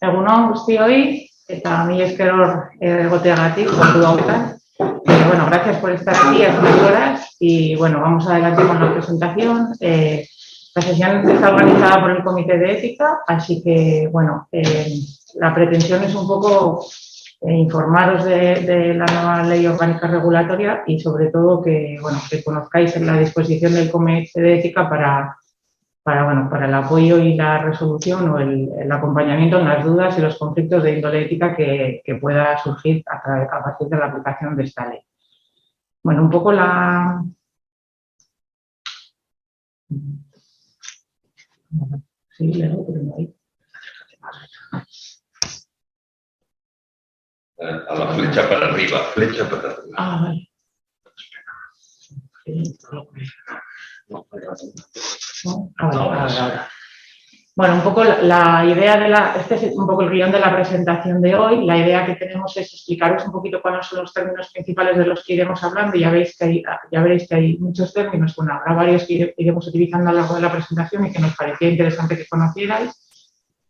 Egunon guztioi, eta mila esker hor egoteagatik, kontu hauetan. Bueno, gracias por estar aquí a estas horas y bueno, vamos adelante con la presentación. La sesión está organizada por el Comité de Ética, así que bueno, la pretensión es un poco informaros de la nueva ley orgánica regulatoria y sobre todo que, bueno, que conozcáis la disposición del Comité de Ética para el apoyo y la resolución o el acompañamiento en las dudas y los conflictos de índole ética que pueda surgir a partir de la aplicación de esta ley. Bueno, un poco la... Sí, leo, pero no hay. A la flecha para arriba, flecha para arriba. Ah, vale. Ahora. Bueno, un poco la idea de este es un poco el guión de la presentación de hoy. La idea que tenemos es explicaros un poquito cuáles son los términos principales de los que iremos hablando. Ya veréis que hay muchos términos, bueno, habrá varios que iremos utilizando a lo largo de la presentación y que nos parecía interesante que conocierais.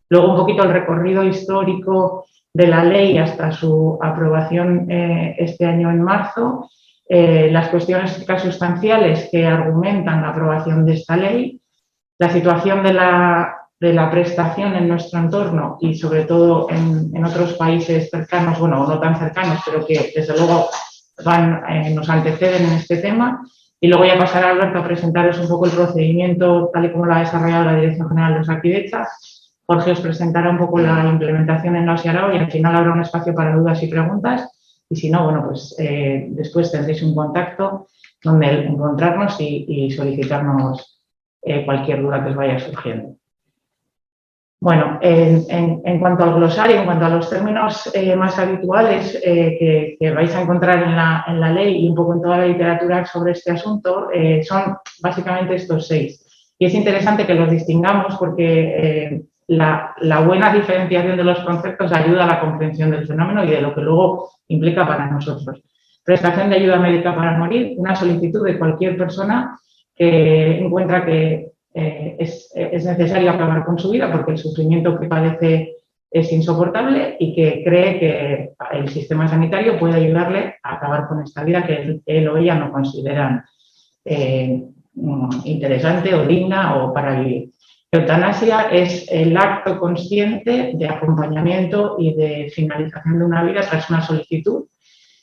Luego un poquito el recorrido histórico de la ley hasta su aprobación este año en marzo. Las cuestiones éticas sustanciales que argumentan la aprobación de esta ley, la situación de la prestación en nuestro entorno y sobre todo en otros países cercanos, bueno, no tan cercanos, pero que desde luego nos anteceden en este tema. Y luego ya pasará Alberto a presentaros un poco el procedimiento tal y como lo ha desarrollado la Dirección General de Osakidetza. Jorge os presentará un poco la implementación en la OSIARAO y al final habrá un espacio para dudas y preguntas. Y si no, bueno, pues después tendréis un contacto donde encontrarnos y solicitarnos cualquier duda que os vaya surgiendo. Bueno, en cuanto al glosario, en cuanto a los términos más habituales que vais a encontrar en la ley y un poco en toda la literatura sobre este asunto, son básicamente estos 6. Y es interesante que los distingamos porque la buena diferenciación de los conceptos ayuda a la comprensión del fenómeno y de lo que luego implica para nosotros. Prestación de ayuda médica para morir, una solicitud de cualquier persona que encuentra que es necesario acabar con su vida porque el sufrimiento que padece es insoportable y que cree que el sistema sanitario puede ayudarle a acabar con esta vida que él o ella no consideran interesante o digna o para vivir. Eutanasia es el acto consciente de acompañamiento y de finalización de una vida tras una solicitud.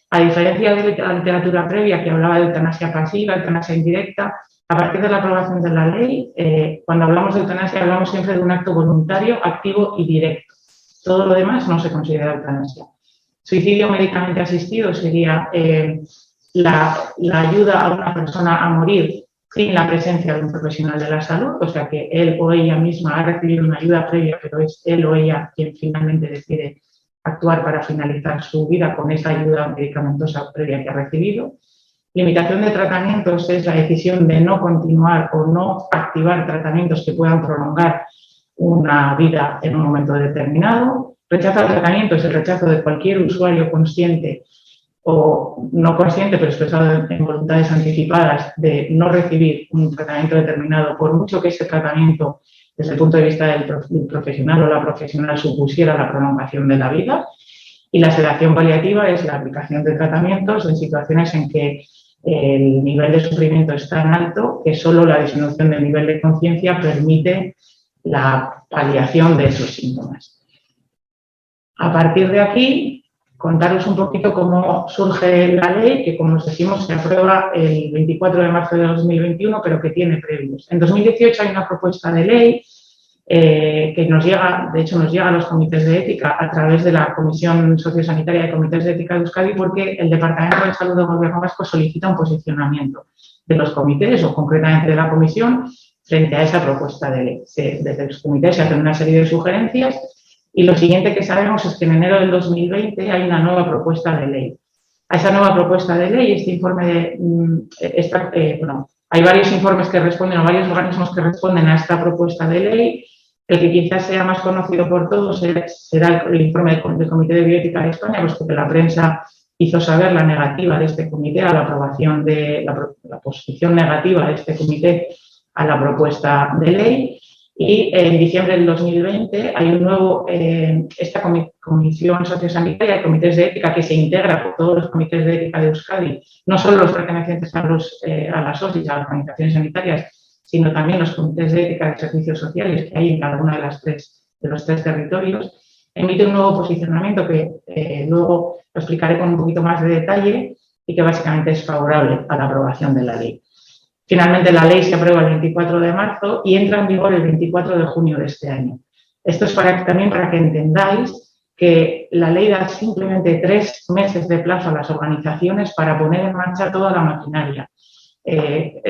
A diferencia de la literatura previa que hablaba de eutanasia pasiva, eutanasia indirecta, a partir de la aprobación de la ley, cuando hablamos de eutanasia hablamos siempre de un acto voluntario, activo y directo. Todo lo demás no se considera eutanasia. Suicidio médicamente asistido sería la ayuda a una persona a morir sin la presencia de un profesional de la salud, o sea que él o ella misma ha recibido una ayuda previa, pero es él o ella quien finalmente decide actuar para finalizar su vida con esa ayuda medicamentosa previa que ha recibido. Limitación de tratamientos es la decisión de no continuar o no activar tratamientos que puedan prolongar una vida en un momento determinado. Rechazo al tratamiento es el rechazo de cualquier usuario consciente o no consciente, pero expresado en voluntades anticipadas de no recibir un tratamiento determinado, por mucho que ese tratamiento, desde el punto de vista del profesional o la profesional, supusiera la prolongación de la vida. Y la sedación paliativa es la aplicación de tratamientos en situaciones en que el nivel de sufrimiento es tan alto que solo la disminución del nivel de conciencia permite la paliación de esos síntomas. A partir de aquí, contaros un poquito cómo surge la ley, que como os decimos se aprueba el 24 de marzo de 2021, pero que tiene previos. En 2018 hay una propuesta de ley que nos llega, de hecho nos llega a los comités de ética a través de la Comisión Sociosanitaria de Comités de Ética de Euskadi, porque el Departamento de Salud del Gobierno Vasco solicita un posicionamiento de los comités o concretamente de la comisión frente a esa propuesta de ley. Desde los comités se hacen una serie de sugerencias y lo siguiente que sabemos es que en enero del 2020 hay una nueva propuesta de ley. A esa nueva propuesta de ley, este informe hay varios informes que responden o varios organismos que responden a esta propuesta de ley. El que quizás sea más conocido por todos será el informe del Comité de Bioética de España, puesto que la prensa hizo saber la negativa de este comité a la aprobación de la posición negativa de este comité a la propuesta de ley. Y en diciembre del 2020 hay un nuevo, esta comisión sociosanitaria de comités de ética que se integra por todos los comités de ética de Euskadi, no solo los pertenecientes a las OSIs, a las organizaciones sanitarias, sino también los comités de ética de servicios sociales que hay en cada uno de los tres territorios, emite un nuevo posicionamiento que luego lo explicaré con un poquito más de detalle y que básicamente es favorable a la aprobación de la ley. Finalmente, la ley se aprueba el 24 de marzo y entra en vigor el 24 de junio de este año. Esto es también para que entendáis que la ley da simplemente 3 meses de plazo a las organizaciones para poner en marcha toda la maquinaria. En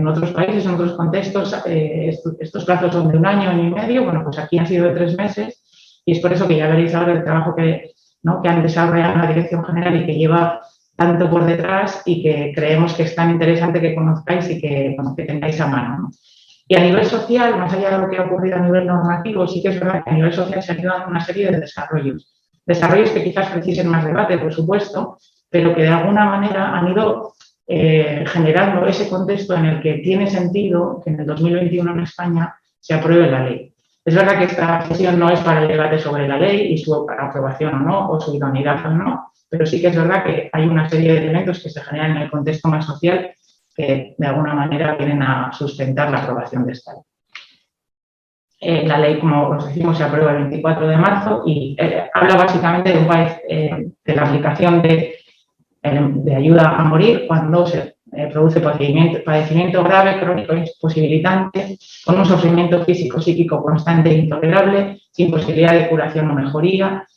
otros países, en otros contextos, estos plazos son de 1 año, 1 año y medio. Bueno, pues aquí han sido de 3 meses y es por eso que ya veréis ahora el trabajo que han desarrollado en la Dirección General y que lleva tanto por detrás y que creemos que es tan interesante que conozcáis y que tengáis a mano, ¿no? Y a nivel social, más allá de lo que ha ocurrido a nivel normativo, sí que es verdad que a nivel social se han dado una serie de desarrollos que quizás precisen más debate, por supuesto, pero que de alguna manera han ido generando ese contexto en el que tiene sentido que en el 2021 en España se apruebe la ley. Es verdad que esta sesión no es para el debate sobre la ley y su aprobación o no, o su idoneidad o no, pero sí que es verdad que hay una serie de elementos que se generan en el contexto más social que de alguna manera vienen a sustentar la aprobación de esta ley. La ley, como os decimos, se aprueba el 24 de marzo y habla básicamente de la aplicación de ayuda a morir cuando se produce padecimiento grave, crónico e imposibilitante, con un sufrimiento físico, psíquico constante e intolerable, sin posibilidad de curación o mejoría.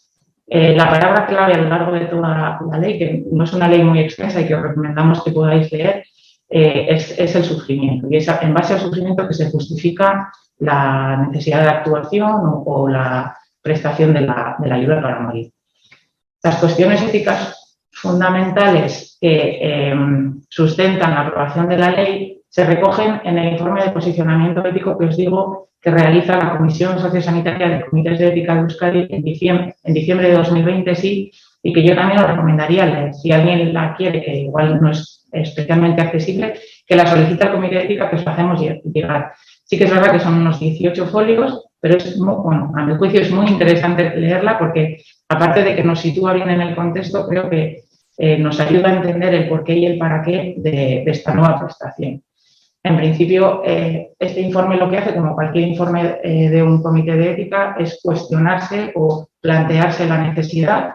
La palabra clave a lo largo de toda la ley, que no es una ley muy extensa y que os recomendamos que podáis leer, es el sufrimiento. Y es en base al sufrimiento que se justifica la necesidad de actuación o la prestación de la ayuda para morir. Las cuestiones éticas fundamentales que sustentan la aprobación de la ley se recogen en el informe de posicionamiento ético que os digo que realiza la Comisión Sociosanitaria de Comités de Ética de Euskadi en diciembre de 2020, sí, y que yo también os recomendaría leer. Si alguien la quiere, que igual no es especialmente accesible, que la solicite al Comité de Ética, que os hacemos llegar. Sí que es verdad que son unos 18 folios, pero a mi juicio es muy interesante leerla porque, aparte de que nos sitúa bien en el contexto, creo que nos ayuda a entender el porqué y el para qué de esta nueva prestación. En principio, este informe lo que hace, como cualquier informe de un comité de ética, es cuestionarse o plantearse la necesidad,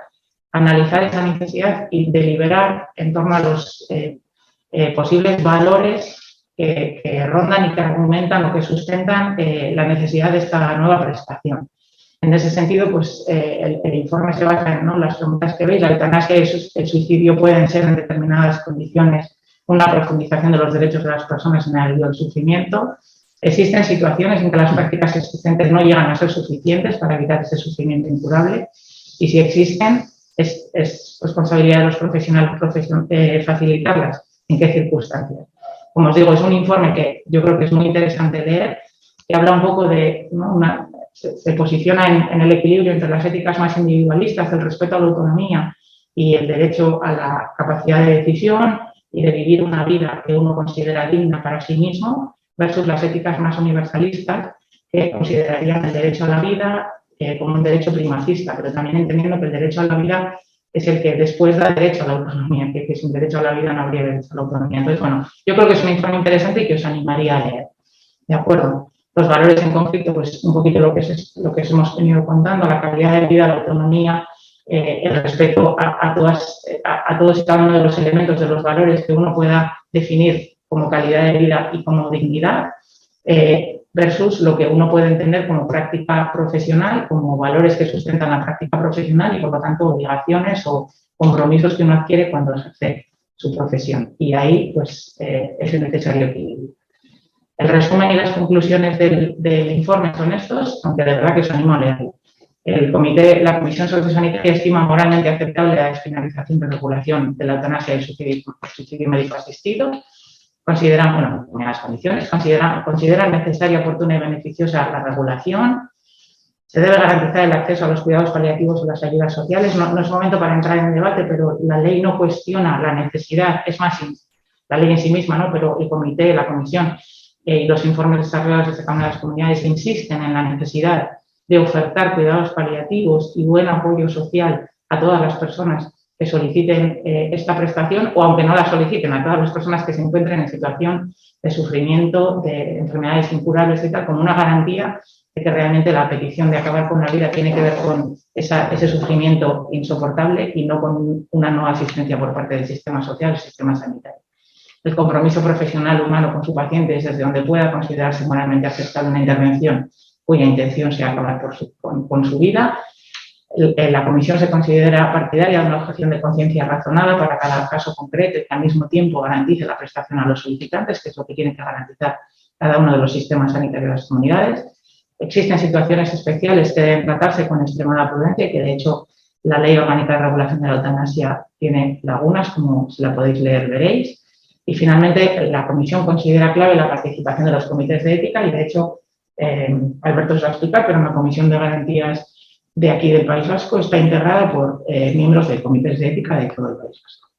analizar esa necesidad y deliberar en torno a los posibles valores que rondan y que argumentan o que sustentan la necesidad de esta nueva prestación. En ese sentido, pues el informe se basa en las preguntas que veis. La eutanasia y el suicidio pueden ser en determinadas condiciones una profundización de los derechos de las personas en el alivio del sufrimiento. Existen situaciones en que las prácticas existentes no llegan a ser suficientes para evitar ese sufrimiento incurable y si existen, es responsabilidad de los profesionales facilitarlas. ¿En qué circunstancias? Como os digo, es un informe que yo creo que es muy interesante leer, que habla un poco de, se posiciona en el equilibrio entre las éticas más individualistas, el respeto a la autonomía y el derecho a la capacidad de decisión y de vivir una vida que uno considera digna para sí mismo, versus las éticas más universalistas que considerarían el derecho a la vida como un derecho primacista, pero también entendiendo que el derecho a la vida es el que después da derecho a la autonomía, que sin derecho a la vida no habría derecho a la autonomía. Entonces, bueno, yo creo que es un informe interesante y que os animaría a leer. ¿De acuerdo? Los valores en conflicto, pues un poquito lo que hemos venido contando, la calidad de vida, la autonomía, el respeto a todos y cada uno de los elementos de los valores que uno pueda definir como calidad de vida y como dignidad, versus lo que uno puede entender como práctica profesional, como valores que sustentan la práctica profesional y, por lo tanto, obligaciones o compromisos que uno adquiere cuando ejerce su profesión. Y ahí, pues, es necesario equilibrio. El resumen y las conclusiones del informe son estos, aunque de verdad que os animo a leerlo. La Comisión Sociosanitaria estima moralmente aceptable la despenalización de regulación de la eutanasia y el suicidio médico asistido. Consideran, en determinadas condiciones, consideran necesaria, oportuna y beneficiosa la regulación. Se debe garantizar el acceso a los cuidados paliativos o las ayudas sociales. No es momento para entrar en el debate, pero la ley no cuestiona la necesidad, es más, la ley en sí misma, ¿no? Pero el comité, la comisión, y los informes desarrollados desde cada una de las comunidades insisten en la necesidad de ofertar cuidados paliativos y buen apoyo social a todas las personas que soliciten esta prestación, o aunque no la soliciten, a todas las personas que se encuentren en situación de sufrimiento, de enfermedades incurables y tal, como una garantía de que realmente la petición de acabar con la vida tiene que ver con ese sufrimiento insoportable y no con una no asistencia por parte del sistema social, del sistema sanitario. El compromiso profesional humano con su paciente es desde donde pueda considerarse moralmente aceptable una intervención cuya intención sea acabar con su vida. La comisión se considera partidaria de una objeción de conciencia razonada para cada caso concreto y que al mismo tiempo garantice la prestación a los solicitantes, que es lo que tiene que garantizar cada uno de los sistemas sanitarios de las comunidades. Existen situaciones especiales que deben tratarse con extremada prudencia y que, de hecho, la Ley Orgánica de Regulación de la Eutanasia tiene lagunas, como si la podéis leer veréis. Y, finalmente, la comisión considera clave la participación de los comités de ética y, de hecho, Alberto os va a explicar, pero una comisión de garantías de aquí del País Vasco está integrada por miembros de comités de ética de todo el País Vasco.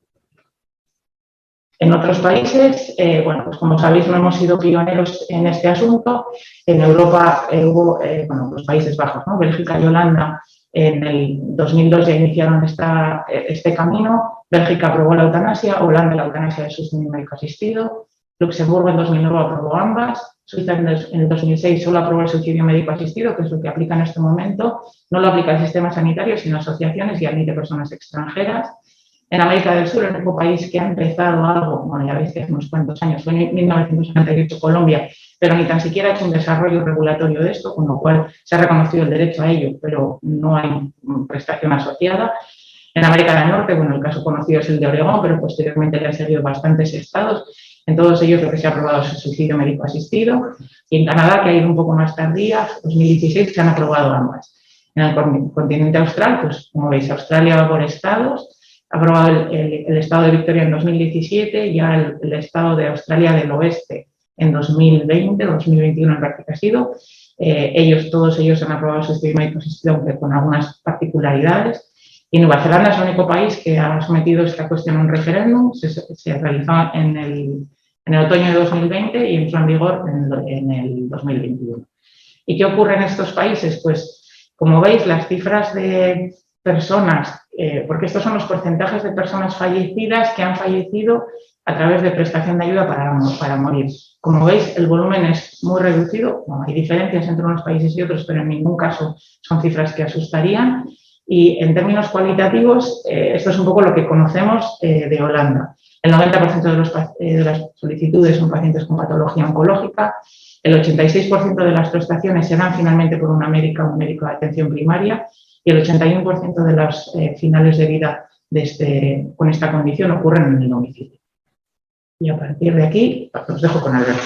En otros países, bueno, pues como sabéis, no hemos sido pioneros en este asunto. En Europa hubo, bueno, los Países Bajos, ¿no? Bélgica y Holanda en el 2002 ya iniciaron este camino. Bélgica aprobó la eutanasia, Holanda la eutanasia de suicidio médico asistido, Luxemburgo en 2009 aprobó ambas, Suiza en el 2006 solo aprobó el suicidio médico asistido, que es lo que aplica en este momento. No lo aplica el sistema sanitario, sino asociaciones y admite personas extranjeras. En América del Sur, el único país que ha empezado algo, bueno, ya veis que hace unos cuantos años, fue en 1998 Colombia, pero ni tan siquiera ha hecho un desarrollo regulatorio de esto, con lo cual se ha reconocido el derecho a ello, pero no hay prestación asociada. En América del Norte, bueno, el caso conocido es el de Oregón, pero posteriormente le han seguido bastantes estados. En todos ellos lo que se ha aprobado es el suicidio médico asistido. Y en Canadá, que ha ido un poco más tardía, 2016, se han aprobado ambas. En el continente austral, pues como veis, Australia va por estados. Ha aprobado el estado de Victoria en 2017, ya el estado de Australia del Oeste en 2020, 2021 en práctica ha sido. Todos ellos han aprobado el suicidio médico asistido, aunque con algunas particularidades. Y Nueva Zelanda es el único país que ha sometido esta cuestión a un referéndum. Se realizó en el otoño de 2020 y entró en vigor en el 2021. ¿Y qué ocurre en estos países? Pues, como veis, las cifras de personas, porque estos son los porcentajes de personas fallecidas que han fallecido a través de prestación de ayuda para morir. Como veis, el volumen es muy reducido. Bueno, hay diferencias entre unos países y otros, pero en ningún caso son cifras que asustarían. Y en términos cualitativos, esto es un poco lo que conocemos de Holanda. El 90% de las solicitudes son pacientes con patología oncológica. El 86% de las prestaciones se dan finalmente por un médico de atención primaria y el 81% de los finales de vida con esta condición ocurren en el domicilio. Y a partir de aquí, os dejo con Alberto.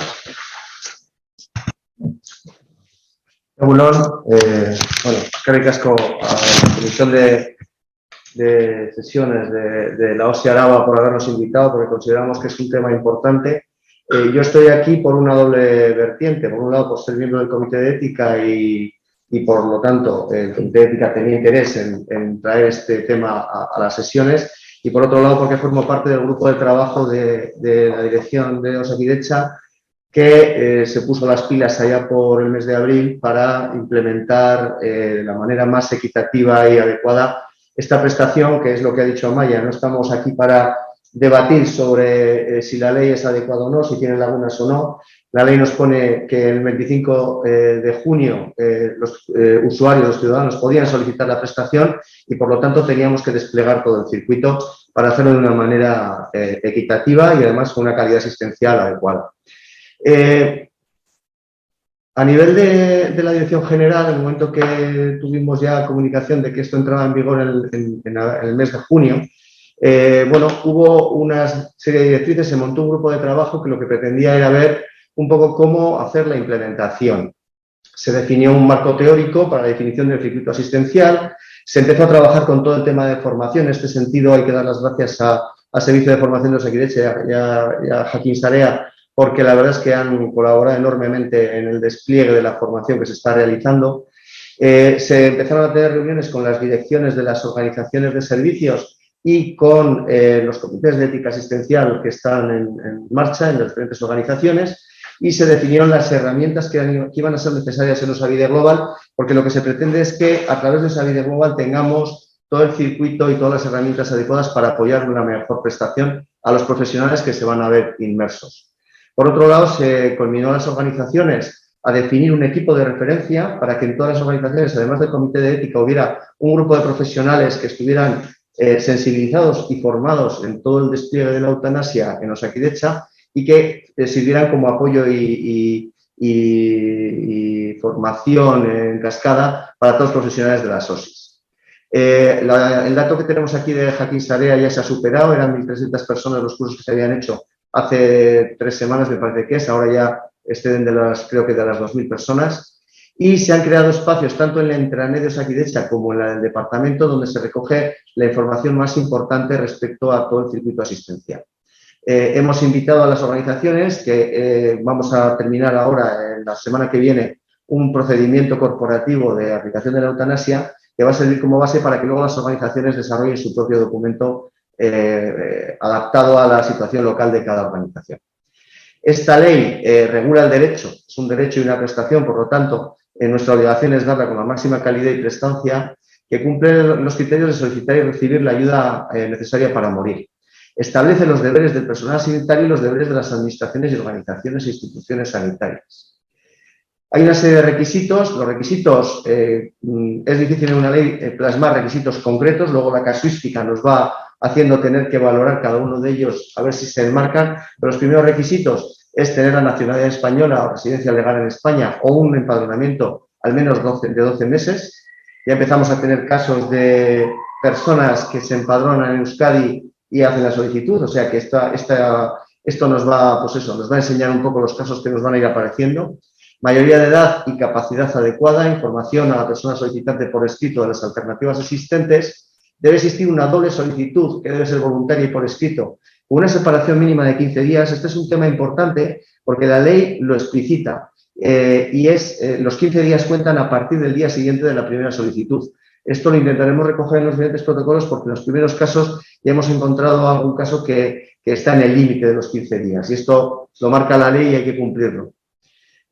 Bueno, eskerrik asko a la Comisión de Sesiones de la OSI Araba por habernos invitado, porque consideramos que es un tema importante. Yo estoy aquí por una doble vertiente. Por un lado, por ser miembro del Comité de Ética y por lo tanto, el Comité de Ética tenía interés en traer este tema a las sesiones. Y por otro lado, porque formo parte del grupo de trabajo de la dirección de Osakidetza, que se puso las pilas allá por el mes de abril para implementar de la manera más equitativa y adecuada esta prestación, que es lo que ha dicho Amaya. No estamos aquí para debatir sobre si la ley es adecuada o no, si tiene lagunas o no. La ley nos pone que el 25 de junio los usuarios, los ciudadanos, podían solicitar la prestación y, por lo tanto, teníamos que desplegar todo el circuito para hacerlo de una manera equitativa y, además, con una calidad asistencial adecuada. A nivel de la Dirección General, en el momento que tuvimos ya comunicación de que esto entraba en vigor en el mes de junio, hubo una serie de directrices, se montó un grupo de trabajo que lo que pretendía era ver un poco cómo hacer la implementación. Se definió un marco teórico para la definición del circuito asistencial, se empezó a trabajar con todo el tema de formación. En este sentido, hay que dar las gracias al Servicio de Formación de Osakidetza y a Jaquín Sarea, porque la verdad es que han colaborado enormemente en el despliegue de la formación que se está realizando. Se empezaron a tener reuniones con las direcciones de las organizaciones de servicios y con los comités de ética asistencial que están en marcha en las diferentes organizaciones. y se definieron las herramientas que iban a ser necesarias en Osabide Global, porque lo que se pretende es que a través de Osabide Global tengamos todo el circuito y todas las herramientas adecuadas para apoyar una mejor prestación a los profesionales que se van a ver inmersos. Por otro lado, se conminó a las organizaciones a definir un equipo de referencia para que en todas las organizaciones, además del comité de ética, hubiera un grupo de profesionales que estuvieran sensibilizados y formados en todo el despliegue de la eutanasia en Osakidetza y que sirvieran como apoyo y formación en cascada para todos los profesionales de las OSIs. El dato que tenemos aquí de Jaquín Sarea ya se ha superado, eran 1.300 personas los cursos que se habían hecho hace 3 semanas, me parece que es, ahora ya exceden creo que de las 2.000 personas. Y se han creado espacios tanto en la intranet de Osakidetza como en la del departamento donde se recoge la información más importante respecto a todo el circuito asistencial. Hemos invitado a las organizaciones que vamos a terminar ahora, en la semana que viene, un procedimiento corporativo de aplicación de la eutanasia que va a servir como base para que luego las organizaciones desarrollen su propio documento adaptado a la situación local de cada organización. Esta ley regula el derecho, es un derecho y una prestación, por lo tanto, nuestra obligación es darla con la máxima calidad y prestancia, que cumple los criterios de solicitar y recibir la ayuda necesaria para morir. Establece los deberes del personal sanitario y los deberes de las administraciones y organizaciones e instituciones sanitarias. Hay una serie de requisitos. Los requisitos, es difícil en una ley plasmar requisitos concretos, luego la casuística nos va haciendo tener que valorar cada uno de ellos a ver si se enmarcan, pero los primeros requisitos es tener la nacionalidad española o residencia legal en España o un empadronamiento al menos de 12 meses. Ya empezamos a tener casos de personas que se empadronan en Euskadi y hacen la solicitud, o sea que esto nos va, pues eso, nos va a enseñar un poco los casos que nos van a ir apareciendo. Mayoría de edad y capacidad adecuada, información a la persona solicitante por escrito de las alternativas existentes. Debe existir una doble solicitud que debe ser voluntaria y por escrito, con una separación mínima de 15 días. Este es un tema importante porque la ley lo explicita y los 15 días cuentan a partir del día siguiente de la primera solicitud. Esto lo intentaremos recoger en los diferentes protocolos porque en los primeros casos ya hemos encontrado algún caso que está en el límite de los 15 días y esto lo marca la ley y hay que cumplirlo.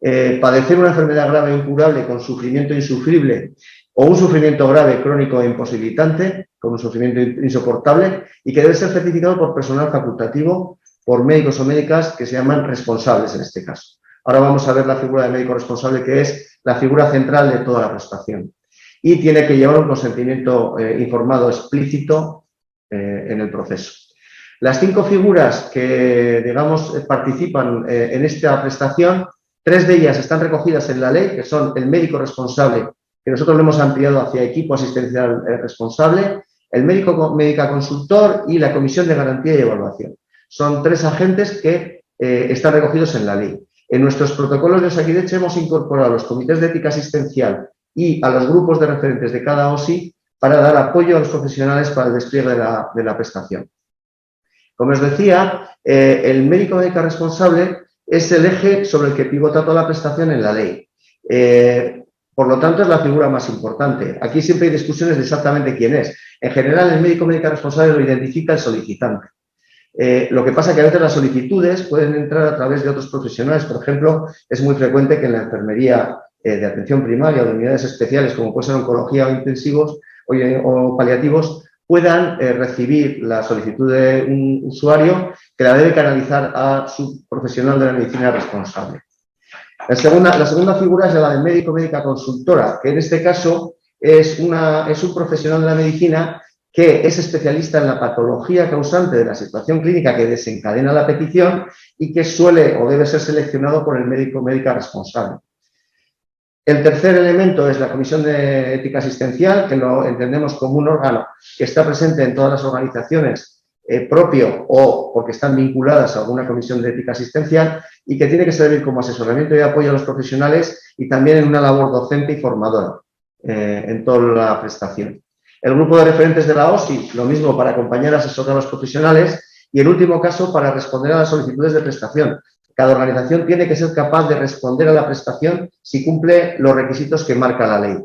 Padecer una enfermedad grave e incurable con sufrimiento insufrible o un sufrimiento grave, crónico e imposibilitante, con un sufrimiento insoportable y que debe ser certificado por personal facultativo, por médicos o médicas que se llaman responsables en este caso. Ahora vamos a ver la figura de médico responsable, que es la figura central de toda la prestación. Y tiene que llevar un consentimiento informado explícito en el proceso. Las 5 figuras que, digamos, participan en esta prestación, 3 de ellas están recogidas en la ley, que son el médico responsable, que nosotros lo hemos ampliado hacia equipo asistencial responsable, el médica consultor y la comisión de garantía y evaluación. Son 3 agentes que están recogidos en la ley. En nuestros protocolos de Osakidetza hemos incorporado los comités de ética asistencial y a los grupos de referentes de cada OSI para dar apoyo a los profesionales para el despliegue de la prestación. Como os decía, el médica responsable es el eje sobre el que pivota toda la prestación en la ley. Por lo tanto, es la figura más importante. Aquí siempre hay discusiones de exactamente quién es. En general, el médica responsable lo identifica el solicitante. Lo que pasa es que a veces las solicitudes pueden entrar a través de otros profesionales. Por ejemplo, es muy frecuente que en la enfermería de atención primaria o de unidades especiales, como puede ser oncología o intensivos o paliativos, puedan recibir la solicitud de un usuario que la debe canalizar a su profesional de la medicina responsable. La segunda figura es la del médica consultora, que en este caso es un profesional de la medicina que es especialista en la patología causante de la situación clínica que desencadena la petición y que suele o debe ser seleccionado por el médica responsable. El tercer elemento es la Comisión de Ética Asistencial, que lo entendemos como un órgano que está presente en todas las organizaciones propio o porque están vinculadas a alguna comisión de ética asistencial y que tiene que servir como asesoramiento y apoyo a los profesionales y también en una labor docente y formadora en toda la prestación. El grupo de referentes de la OSI, lo mismo para acompañar y asesorar a los profesionales y en último caso para responder a las solicitudes de prestación. Cada organización tiene que ser capaz de responder a la prestación si cumple los requisitos que marca la ley.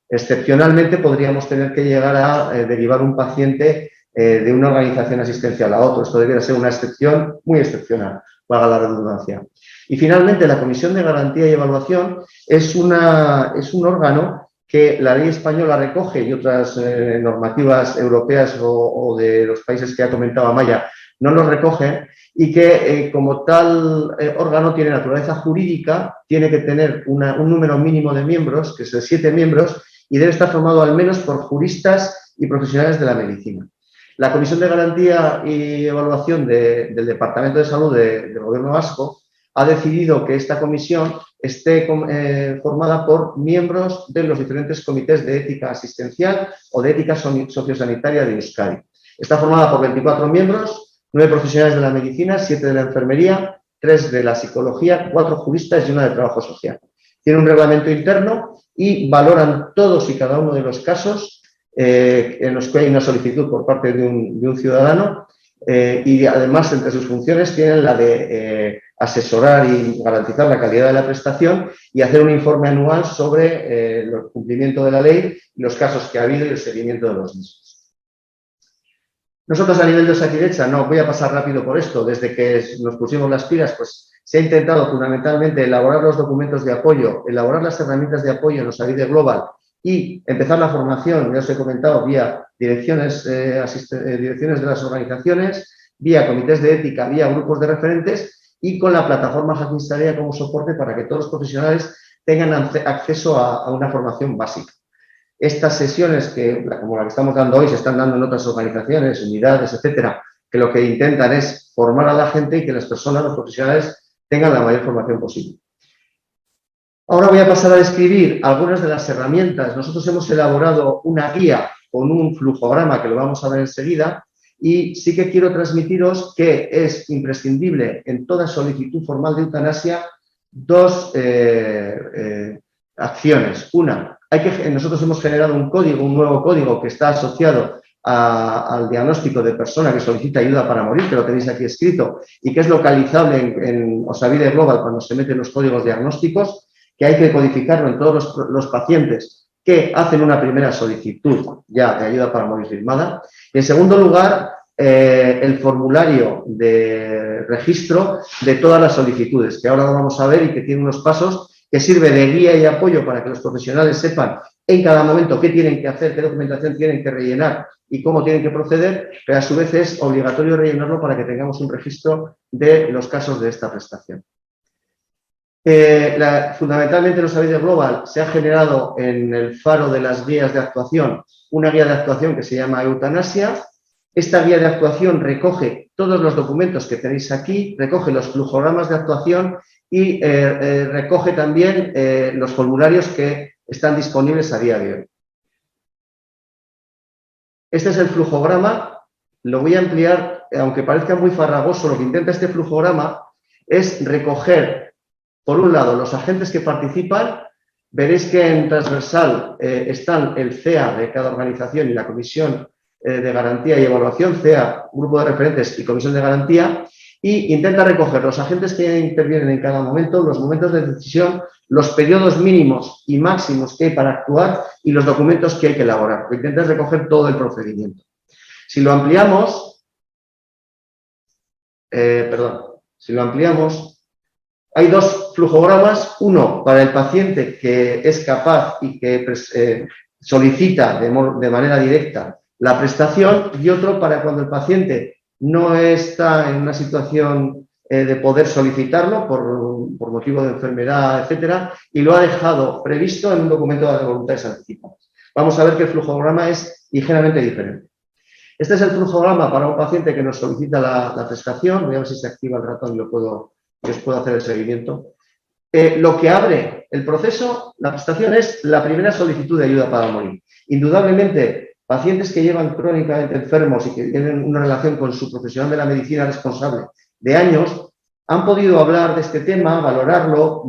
Excepcionalmente podríamos tener que llegar a derivar un paciente de una organización asistencial a otra. Esto debiera ser una excepción muy excepcional, valga la redundancia. Y finalmente, la Comisión de Garantía y Evaluación es un órgano que la ley española recoge y otras normativas europeas o de los países que ha comentado Amaya no los recogen, y que como tal órgano tiene naturaleza jurídica, tiene que tener un número mínimo de miembros, que es de 7 miembros, y debe estar formado al menos por juristas y profesionales de la medicina. La Comisión de Garantía y Evaluación del Departamento de Salud del Gobierno vasco ha decidido que esta comisión esté formada por miembros de los diferentes comités de ética asistencial o de ética sociosanitaria de Euskadi. Está formada por 24 miembros, 9 profesionales de la medicina, 7 de la enfermería, 3 de la psicología, 4 juristas y 1 de trabajo social. Tiene un reglamento interno y valoran todos y cada uno de los casos en los que hay una solicitud por parte de un ciudadano y además entre sus funciones tienen la de asesorar y garantizar la calidad de la prestación y hacer un informe anual sobre el cumplimiento de la ley, los casos que ha habido y el seguimiento de los mismos. Nosotros a nivel de Osakidetza, no voy a pasar rápido por esto, desde que nos pusimos las pilas, pues se ha intentado fundamentalmente elaborar los documentos de apoyo, elaborar las herramientas de apoyo en Osabide Global y empezar la formación, ya os he comentado, vía direcciones de las organizaciones, vía comités de ética, vía grupos de referentes y con la plataforma Jaquinsarea como soporte para que todos los profesionales tengan acceso a una formación básica. Estas sesiones, como la que estamos dando hoy, se están dando en otras organizaciones, unidades, etcétera, que lo que intentan es formar a la gente y que las personas, los profesionales, tengan la mayor formación posible. Ahora voy a pasar a describir algunas de las herramientas. Nosotros hemos elaborado una guía con un flujograma que lo vamos a ver enseguida y sí que quiero transmitiros que es imprescindible en toda solicitud formal de eutanasia 2 acciones. Una, nosotros hemos generado un nuevo código que está asociado al diagnóstico de persona que solicita ayuda para morir, que lo tenéis aquí escrito, y que es localizable en Osabide Global cuando se meten los códigos diagnósticos, que hay que codificarlo en todos los pacientes que hacen una primera solicitud ya de ayuda para morir firmada. Y en segundo lugar, el formulario de registro de todas las solicitudes, que ahora lo vamos a ver y que tiene unos pasos que sirve de guía y apoyo para que los profesionales sepan en cada momento qué tienen que hacer, qué documentación tienen que rellenar y cómo tienen que proceder, pero a su vez es obligatorio rellenarlo para que tengamos un registro de los casos de esta prestación. Fundamentalmente en Osabide Global se ha generado en el faro de las guías de actuación una guía de actuación que se llama Eutanasia. Esta guía de actuación recoge todos los documentos que tenéis aquí, recoge los flujogramas de actuación y recoge también los formularios que están disponibles a día de hoy. Este es el flujograma, lo voy a ampliar, aunque parezca muy farragoso, lo que intenta este flujograma es recoger, por un lado, los agentes que participan. Veréis que en transversal están el CEA de cada organización y la Comisión de Garantía y Evaluación, CEA, Grupo de Referentes y Comisión de Garantía, y intenta recoger los agentes que intervienen en cada momento, los momentos de decisión, los periodos mínimos y máximos que hay para actuar y los documentos que hay que elaborar. Lo que intenta es recoger todo el procedimiento. Si lo ampliamos, hay 2 flujogramas, uno para el paciente que es capaz y que solicita de manera directa la prestación y otro para cuando el paciente no está en una situación de poder solicitarlo por motivo de enfermedad, etcétera, y lo ha dejado previsto en un documento de voluntades anticipadas. Vamos a ver que el flujograma es ligeramente diferente. Este es el flujograma para un paciente que nos solicita la prestación. Voy a ver si se activa el ratón y os puedo hacer el seguimiento. Lo que abre el proceso, la prestación, es la primera solicitud de ayuda para morir. Indudablemente, pacientes que llevan crónicamente enfermos y que tienen una relación con su profesional de la medicina responsable de años, han podido hablar de este tema, valorarlo,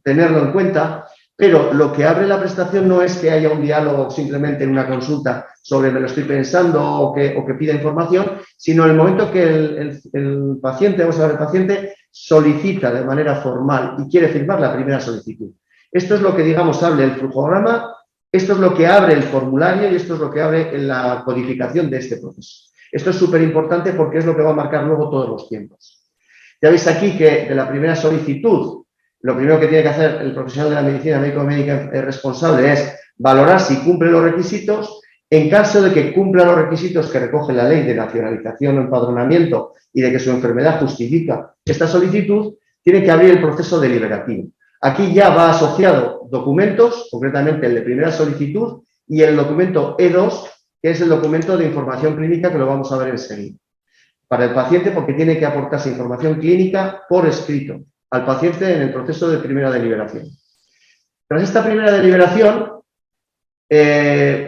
tenerlo en cuenta, pero lo que abre la prestación no es que haya un diálogo simplemente en una consulta sobre me lo estoy pensando o que pida información, sino en el momento que el paciente, vamos a ver, el paciente solicita de manera formal y quiere firmar la primera solicitud. Esto es lo que, digamos, abre el flujograma. Esto es lo que abre el formulario y esto es lo que abre la codificación de este proceso. Esto es súper importante porque es lo que va a marcar luego todos los tiempos. Ya veis aquí que de la primera solicitud, lo primero que tiene que hacer el profesional de la medicina, médico o médica responsable, es valorar si cumple los requisitos. En caso de que cumpla los requisitos que recoge la ley de nacionalización o empadronamiento y de que su enfermedad justifica esta solicitud, tiene que abrir el proceso deliberativo. Aquí ya va asociado documentos, concretamente el de primera solicitud y el documento E2, que es el documento de información clínica que lo vamos a ver enseguida. Para el paciente, porque tiene que aportarse información clínica por escrito al paciente en el proceso de primera deliberación. Tras esta primera deliberación,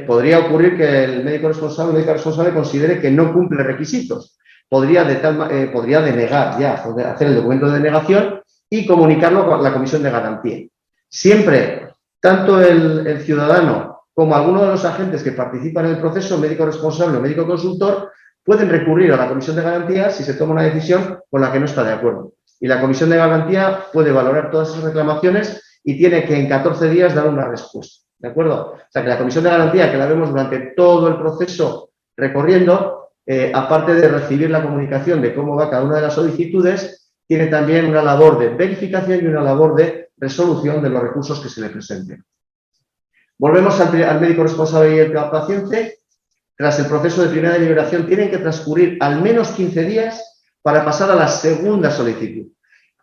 podría ocurrir que el médico responsable o médica responsable considere que no cumple requisitos. Podría denegar ya, hacer el documento de denegación y comunicarlo con la comisión de garantía. Siempre, tanto el ciudadano como alguno de los agentes que participan en el proceso, médico responsable o médico consultor, pueden recurrir a la comisión de garantía si se toma una decisión con la que no está de acuerdo. Y la comisión de garantía puede valorar todas esas reclamaciones y tiene que en 14 días dar una respuesta. ¿De acuerdo? O sea que la comisión de garantía, que la vemos durante todo el proceso recorriendo, aparte de recibir la comunicación de cómo va cada una de las solicitudes, tiene también una labor de verificación y una labor de resolución de los recursos que se le presenten. Volvemos al médico responsable y al paciente. Tras el proceso de primera deliberación tienen que transcurrir al menos 15 días para pasar a la segunda solicitud.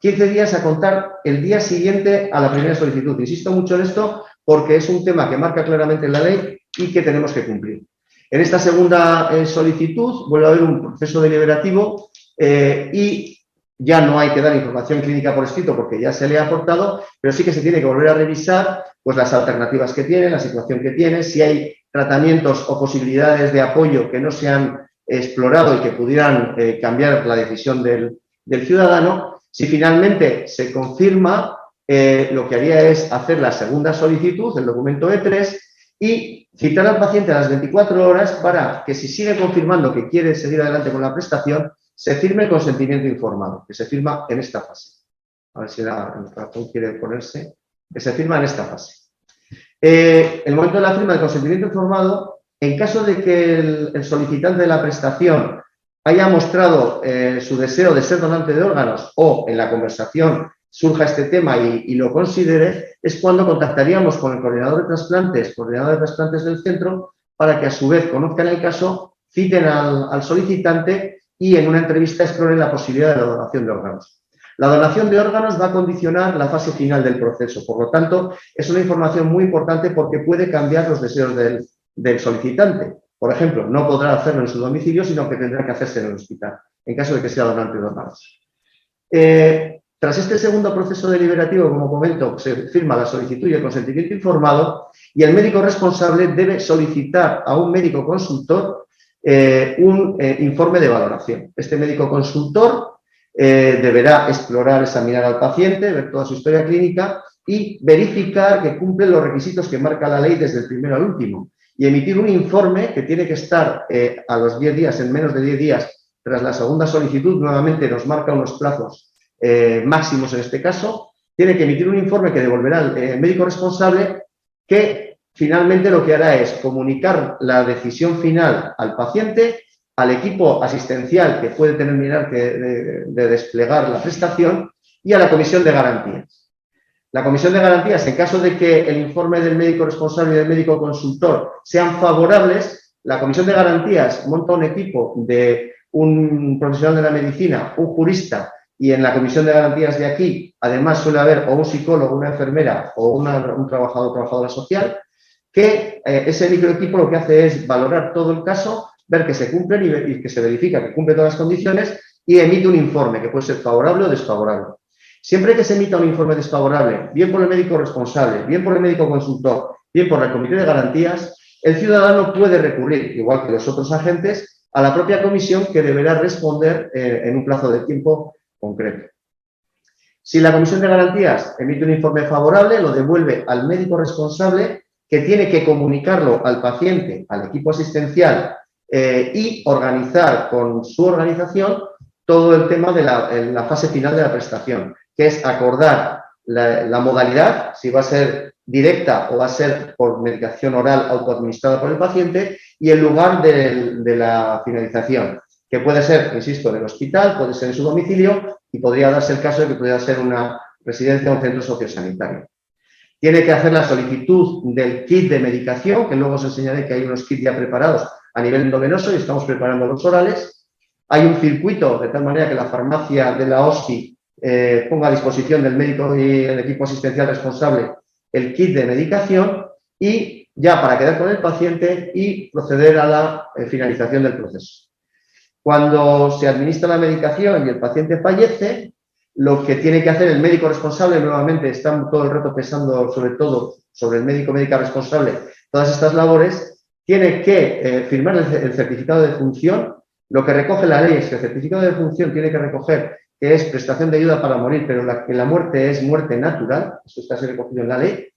15 días a contar el día siguiente a la primera solicitud. Insisto mucho en esto porque es un tema que marca claramente la ley y que tenemos que cumplir. En esta segunda solicitud vuelve a haber un proceso deliberativo y ya no hay que dar información clínica por escrito porque ya se le ha aportado, pero sí que se tiene que volver a revisar pues, las alternativas que tiene, la situación que tiene, si hay tratamientos o posibilidades de apoyo que no se han explorado y que pudieran cambiar la decisión del ciudadano. Si finalmente se confirma, lo que haría es hacer la segunda solicitud, el documento E3, y citar al paciente a las 24 horas para que si sigue confirmando que quiere seguir adelante con la prestación, se firme el consentimiento informado, que se firma en esta fase. A ver si el ratón quiere ponerse, que se firma en esta fase. El momento de la firma del consentimiento informado, en caso de que el solicitante de la prestación haya mostrado su deseo de ser donante de órganos o en la conversación surja este tema y lo considere, es cuando contactaríamos con el coordinador de trasplantes del centro para que a su vez conozcan el caso, citen al solicitante y en una entrevista exploren la posibilidad de la donación de órganos. La donación de órganos va a condicionar la fase final del proceso, por lo tanto, es una información muy importante porque puede cambiar los deseos del solicitante. Por ejemplo, no podrá hacerlo en su domicilio, sino que tendrá que hacerse en el hospital, en caso de que sea donante de órganos. Tras este segundo proceso deliberativo, como comento, se firma la solicitud y el consentimiento informado y el médico responsable debe solicitar a un médico consultor un informe de valoración. Este médico consultor deberá explorar, examinar al paciente, ver toda su historia clínica y verificar que cumple los requisitos que marca la ley desde el primero al último y emitir un informe que tiene que estar a los 10 días, en menos de 10 días, tras la segunda solicitud. Nuevamente nos marca unos plazos máximos en este caso. Tiene que emitir un informe que devolverá el médico responsable, que finalmente lo que hará es comunicar la decisión final al paciente, al equipo asistencial que puede terminar de desplegar la prestación y a la comisión de garantías. La comisión de garantías, en caso de que el informe del médico responsable y del médico consultor sean favorables, la comisión de garantías monta un equipo de un profesional de la medicina, un jurista, y en la comisión de garantías de aquí, además suele haber o un psicólogo, una enfermera o un trabajador o trabajadora social, que ese microequipo lo que hace es valorar todo el caso, ver que se cumplen y que se verifica que cumple todas las condiciones y emite un informe que puede ser favorable o desfavorable. Siempre que se emita un informe desfavorable, bien por el médico responsable, bien por el médico consultor, bien por el comité de garantías, el ciudadano puede recurrir, igual que los otros agentes, a la propia comisión que deberá responder en un plazo de tiempo concreto. Si la comisión de garantías emite un informe favorable, lo devuelve al médico responsable, que tiene que comunicarlo al paciente, al equipo asistencial y organizar con su organización todo el tema de la fase final de la prestación, que es acordar la modalidad, si va a ser directa o va a ser por medicación oral autoadministrada por el paciente, y el lugar de la finalización, que puede ser, insisto, en el hospital, puede ser en su domicilio y podría darse el caso de que pudiera ser una residencia o un centro sociosanitario. Tiene que hacer la solicitud del kit de medicación, que luego os enseñaré que hay unos kits ya preparados a nivel endovenoso y estamos preparando los orales. Hay un circuito de tal manera que la farmacia de la OSCI ponga a disposición del médico y el equipo asistencial responsable el kit de medicación y ya para quedar con el paciente y proceder a la finalización del proceso. Cuando se administra la medicación y el paciente fallece, lo que tiene que hacer el médico responsable, nuevamente están todo el rato pensando sobre todo sobre el médica responsable, todas estas labores, tiene que firmar el certificado de función. Lo que recoge la ley es que el certificado de función tiene que recoger que es prestación de ayuda para morir, pero la muerte es muerte natural, eso está así recogido en la ley,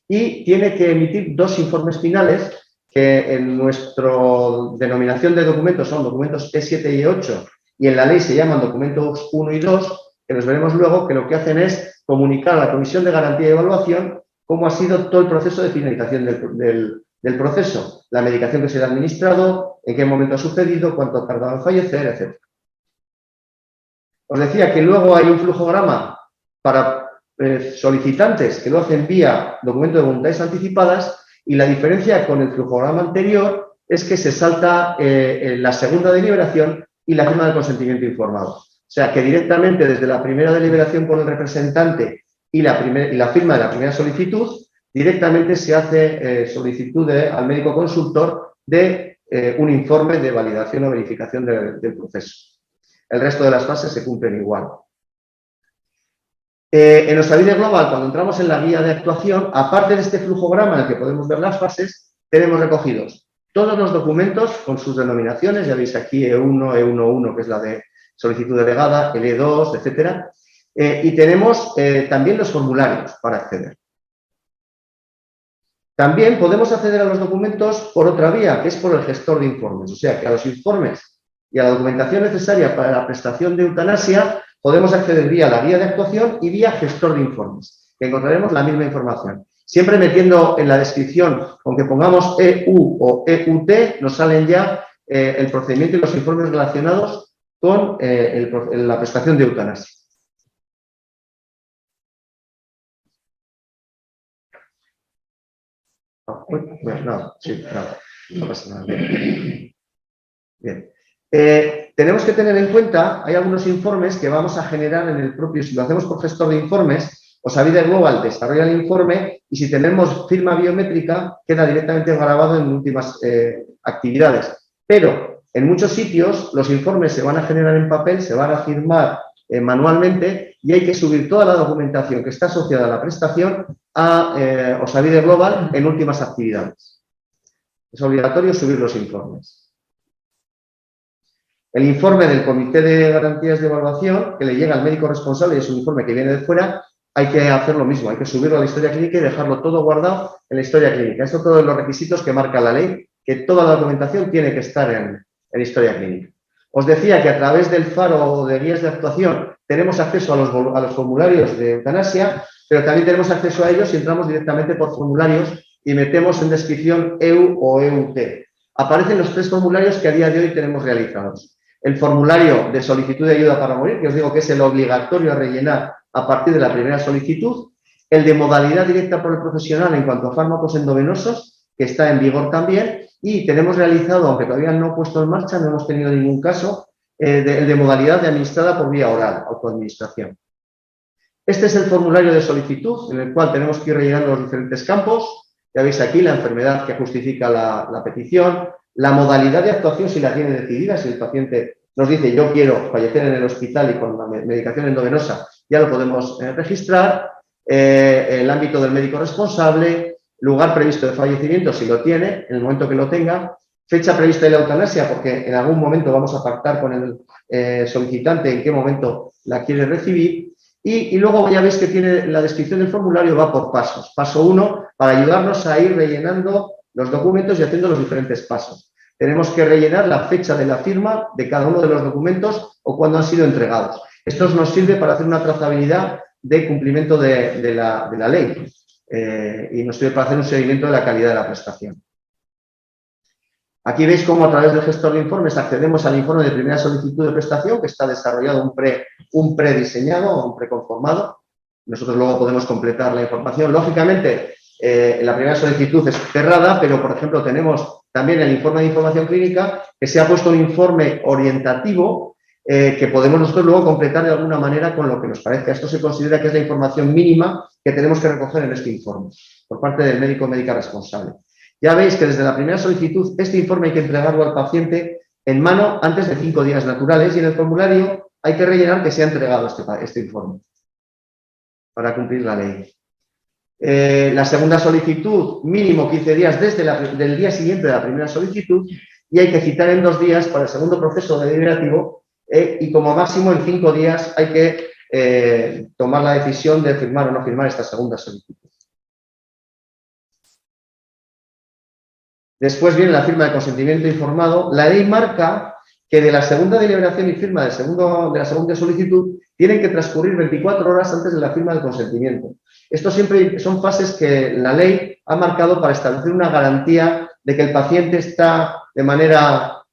y tiene que emitir 2 informes finales que en nuestra denominación de documentos son documentos E7 y E8 y en la ley se llaman documentos 1 y 2, que los veremos luego, que lo que hacen es comunicar a la Comisión de Garantía y Evaluación cómo ha sido todo el proceso de finalización del proceso, la medicación que se le ha administrado, en qué momento ha sucedido, cuánto ha tardado en fallecer, etc. Os decía que luego hay un flujograma para solicitantes que lo hacen vía documento de voluntades anticipadas y la diferencia con el flujograma anterior es que se salta la segunda deliberación y la firma del consentimiento informado. O sea que directamente desde la primera deliberación por el representante y la firma de la primera solicitud, directamente se hace solicitud al médico consultor de un informe de validación o verificación del proceso. El resto de las fases se cumplen igual. En Osavide Global, cuando entramos en la guía de actuación, aparte de este flujograma en el que podemos ver las fases, tenemos recogidos todos los documentos con sus denominaciones, ya veis aquí E1, E11, que es la de solicitud delegada, el E2, etcétera, y tenemos también los formularios para acceder. También podemos acceder a los documentos por otra vía, que es por el gestor de informes, o sea que a los informes y a la documentación necesaria para la prestación de eutanasia podemos acceder vía la guía de actuación y vía gestor de informes, que encontraremos la misma información. Siempre metiendo en la descripción, aunque pongamos EU o EUT, nos salen ya el procedimiento y los informes relacionados con la prestación de eutanasia. No pasa nada. Bien. Tenemos que tener en cuenta, hay algunos informes que vamos a generar en el propio, si lo hacemos por gestor de informes, Osavide Global desarrolla el informe y si tenemos firma biométrica queda directamente grabado en últimas actividades. Pero en muchos sitios los informes se van a generar en papel, se van a firmar manualmente y hay que subir toda la documentación que está asociada a la prestación a Osavide Global en últimas actividades. Es obligatorio subir los informes. El informe del Comité de Garantías de Evaluación, que le llega al médico responsable y es un informe que viene de fuera, hay que hacer lo mismo, hay que subirlo a la historia clínica y dejarlo todo guardado en la historia clínica. Estos son todos los requisitos que marca la ley, que toda la documentación tiene que estar en historia clínica. Os decía que a través del faro o de guías de actuación tenemos acceso a los formularios de eutanasia, pero también tenemos acceso a ellos si entramos directamente por formularios y metemos en descripción EU o EUT. Aparecen los 3 formularios que a día de hoy tenemos realizados. El formulario de solicitud de ayuda para morir, que os digo que es el obligatorio a rellenar a partir de la primera solicitud. El de modalidad directa por el profesional en cuanto a fármacos endovenosos, que está en vigor también. Y tenemos realizado, aunque todavía no puesto en marcha, no hemos tenido ningún caso, el de modalidad de administrada por vía oral, autoadministración. Este es el formulario de solicitud, en el cual tenemos que ir rellenando los diferentes campos. Ya veis aquí la enfermedad que justifica la petición, la modalidad de actuación si la tiene decidida, si el paciente nos dice yo quiero fallecer en el hospital y con la medicación endovenosa ya lo podemos registrar, el ámbito del médico responsable, lugar previsto de fallecimiento si lo tiene, en el momento que lo tenga, fecha prevista de la eutanasia porque en algún momento vamos a pactar con el solicitante en qué momento la quiere recibir y luego ya veis que tiene la descripción del formulario, va por pasos. Paso 1, para ayudarnos a ir rellenando los documentos y haciendo los diferentes pasos. Tenemos que rellenar la fecha de la firma de cada uno de los documentos o cuándo han sido entregados. Esto nos sirve para hacer una trazabilidad de cumplimiento de la ley y nos sirve para hacer un seguimiento de la calidad de la prestación. Aquí veis cómo a través del gestor de informes accedemos al informe de primera solicitud de prestación, que está desarrollado un prediseñado, un preconformado. Nosotros luego podemos completar la información. Lógicamente, la primera solicitud es cerrada, pero, por ejemplo, tenemos también el informe de información clínica, que se ha puesto un informe orientativo que podemos nosotros luego completar de alguna manera con lo que nos parezca. Esto se considera que es la información mínima que tenemos que recoger en este informe, por parte del médico o médica responsable. Ya veis que desde la primera solicitud este informe hay que entregarlo al paciente en mano antes de 5 días naturales y en el formulario hay que rellenar que se ha entregado este informe para cumplir la ley. La segunda solicitud, mínimo 15 días desde del día siguiente de la primera solicitud y hay que citar en 2 días para el segundo proceso deliberativo y como máximo en 5 días hay que tomar la decisión de firmar o no firmar esta segunda solicitud. Después viene la firma de consentimiento informado. La ley marca que de la segunda deliberación y firma de la segunda solicitud tienen que transcurrir 24 horas antes de la firma del consentimiento. Esto siempre son fases que la ley ha marcado para establecer una garantía de que el paciente está de manera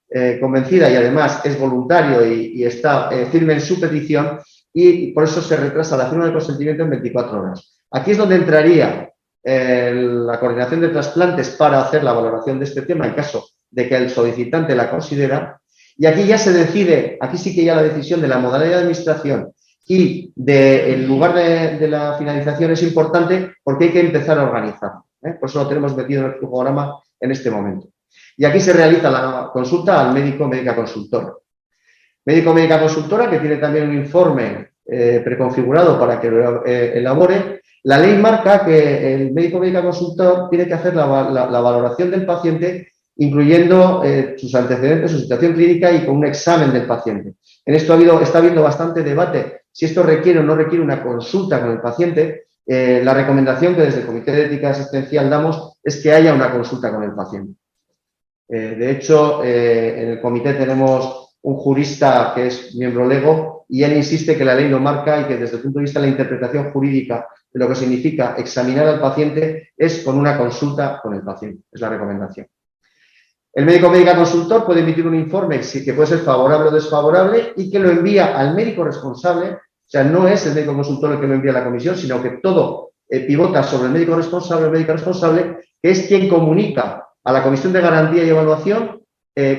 convencida y además es voluntario y está firme en su petición y por eso se retrasa la firma del consentimiento en 24 horas. Aquí es donde entraría la coordinación de trasplantes para hacer la valoración de este tema en caso de que el solicitante la considera y aquí ya se decide, aquí sí que ya la decisión de la modalidad de administración y del lugar de la finalización es importante porque hay que empezar a organizar. Por eso lo tenemos metido en el flujograma en este momento. Y aquí se realiza la consulta al médico o médica consultora. Médico o médica consultora que tiene también un informe preconfigurado para que lo elabore. La ley marca que el médico o médica consultor tiene que hacer la valoración del paciente incluyendo sus antecedentes, su situación clínica y con un examen del paciente. En esto está habiendo bastante debate si esto requiere o no requiere una consulta con el paciente. La recomendación que desde el Comité de Ética Asistencial damos es que haya una consulta con el paciente. De hecho, en el comité tenemos un jurista que es miembro lego y él insiste que la ley lo marca y que desde el punto de vista de la interpretación jurídica de lo que significa examinar al paciente es con una consulta con el paciente. Es la recomendación. El médico o médica consultor puede emitir un informe que puede ser favorable o desfavorable y que lo envía al médico responsable. O sea, no es el médico consultor el que lo envía a la comisión, sino que todo pivota sobre el médico responsable o médica responsable, que es quien comunica a la Comisión de Garantía y Evaluación,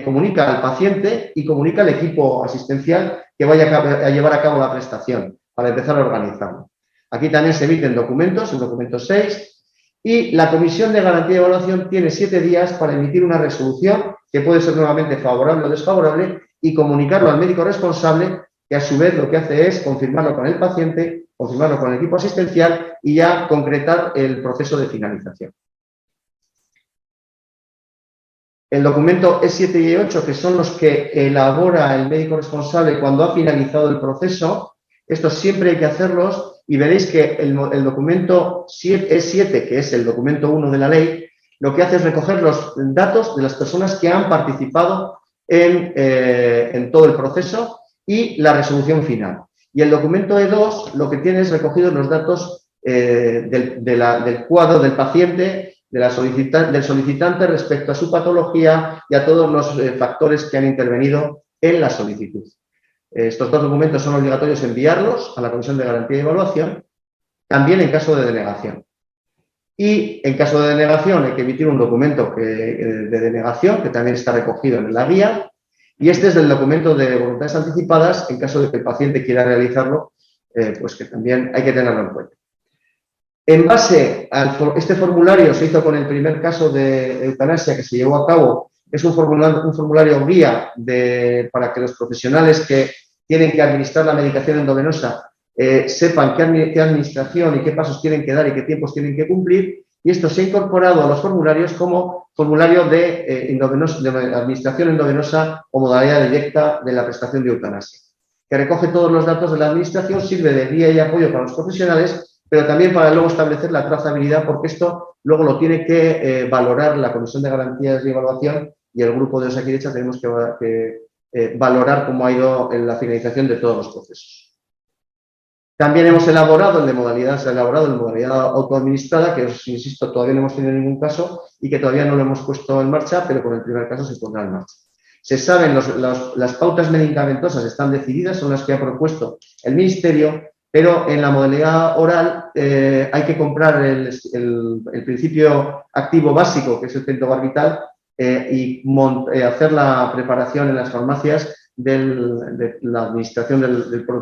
comunica al paciente y comunica al equipo asistencial que vaya a llevar a cabo la prestación para empezar a organizarlo. Aquí también se emiten documentos, el documento 6, y la Comisión de Garantía y Evaluación tiene 7 días para emitir una resolución que puede ser nuevamente favorable o desfavorable y comunicarlo al médico responsable, que a su vez lo que hace es confirmarlo con el paciente, confirmarlo con el equipo asistencial y ya concretar el proceso de finalización. El documento E7 y E8, que son los que elabora el médico responsable cuando ha finalizado el proceso, estos siempre hay que hacerlos y veréis que el documento E7, que es el documento 1 de la ley, lo que hace es recoger los datos de las personas que han participado en todo el proceso y la resolución final. Y el documento E2 lo que tiene es recogidos los datos del cuadro del paciente, del solicitante respecto a su patología y a todos los factores que han intervenido en la solicitud. Estos 2 documentos son obligatorios enviarlos a la Comisión de Garantía y Evaluación, también en caso de denegación. Y en caso de denegación hay que emitir un documento de denegación, que también está recogido en la guía, y este es el documento de voluntades anticipadas, en caso de que el paciente quiera realizarlo, pues que también hay que tenerlo en cuenta. En base a este formulario se hizo con el primer caso de eutanasia que se llevó a cabo. Es un formulario guía para que los profesionales que tienen que administrar la medicación endovenosa sepan qué administración y qué pasos tienen que dar y qué tiempos tienen que cumplir. Y esto se ha incorporado a los formularios como formulario de administración endovenosa o modalidad directa de la prestación de eutanasia, que recoge todos los datos de la administración, sirve de guía y apoyo para los profesionales, pero también para luego establecer la trazabilidad, porque esto luego lo tiene que valorar la Comisión de Garantías y Evaluación y el grupo de Osakidetza tenemos que valorar cómo ha ido en la finalización de todos los procesos. También hemos elaborado el de modalidad, autoadministrada, que os insisto, todavía no hemos tenido ningún caso y que todavía no lo hemos puesto en marcha, pero con el primer caso se pondrá en marcha. Se saben, las pautas medicamentosas están decididas, son las que ha propuesto el Ministerio, pero en la modalidad oral hay que comprar el principio activo básico, que es el pentobarbital, y hacer la preparación en las farmacias de la administración